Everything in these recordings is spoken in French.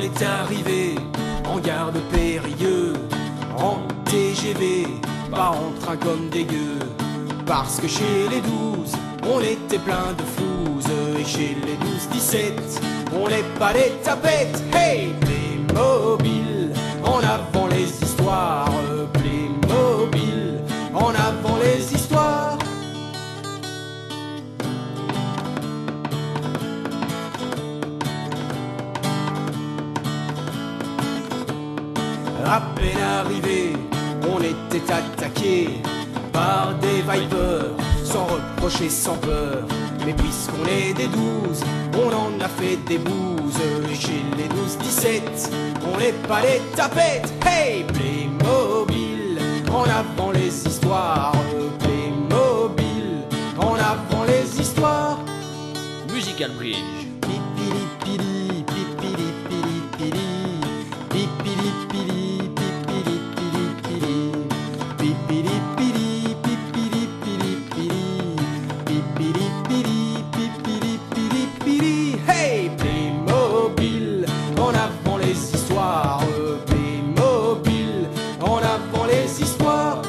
est arrivé en gare de Périgueux, en TGV, pas en train comme des gueux. Parce que chez les 12, on était plein de flouses, et chez les 12-17, on n'est pas des tapettes. Hey, Playmobil, en avant les histoires, Playmobil, en avant les histoires. À peine arrivé, on était attaqué par des vipers, sans reprocher, sans peur. Mais puisqu'on est des 12, on en a fait des bouses. Et chez les 12-17, on n'est pas des tapettes. Hey, Playmobil, en avant les histoires, Playmobil, en avant les histoires. Musical Bridge. Pipili pili, pipili pili pili, pipili pili, pipili pili pili, pipili pili, pipili pili pili, pipili pili, pipili pili pili. Hey, Playmobil, en avant les histoires, Playmobil, en avant les histoires.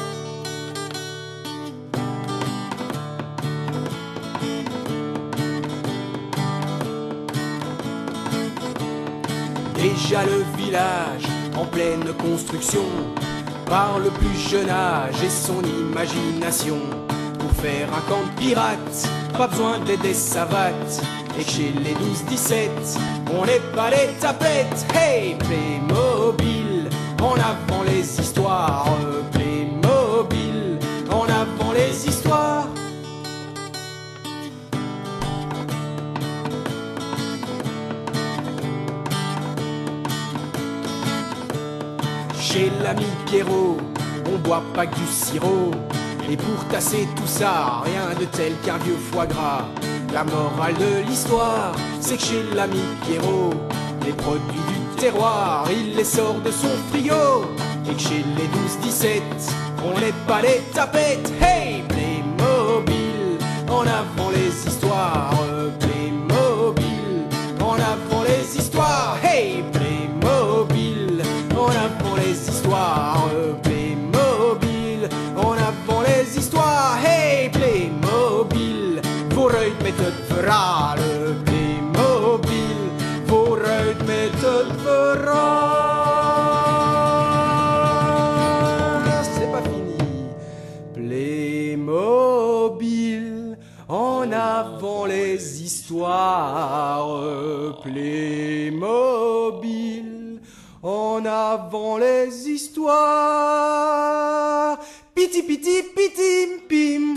Déjà le village en pleine construction, par le plus jeune âge et son imagination. Pour faire un camp de pirates, pas besoin d'aider des savates. Et chez les 12-17, on n'est pas des tapettes. Hey, Playmobil, en avant les histoires, Playmobil, en avant les histoires. Chez l'ami Pierrot, on boit pas que du sirop. Et pour tasser tout ça, rien de tel qu'un vieux foie gras. La morale de l'histoire, c'est que chez l'ami Pierrot, les produits du terroir, il les sort de son frigo. Et que chez les 12-17, on n'est pas des tapettes. Hey, Playmobil, en avant les histoires, Playmobil, en avant les histoires. Hey, Playmobil, en avant les histoires, Playmobil, en avant les histoires. Hey, Playmobil, vos de méthode fera le Playmobil, vos de méthode fera. C'est pas fini. Playmobil, en avant les histoires, Playmobil, en avant les histoires. Piti piti piti pim.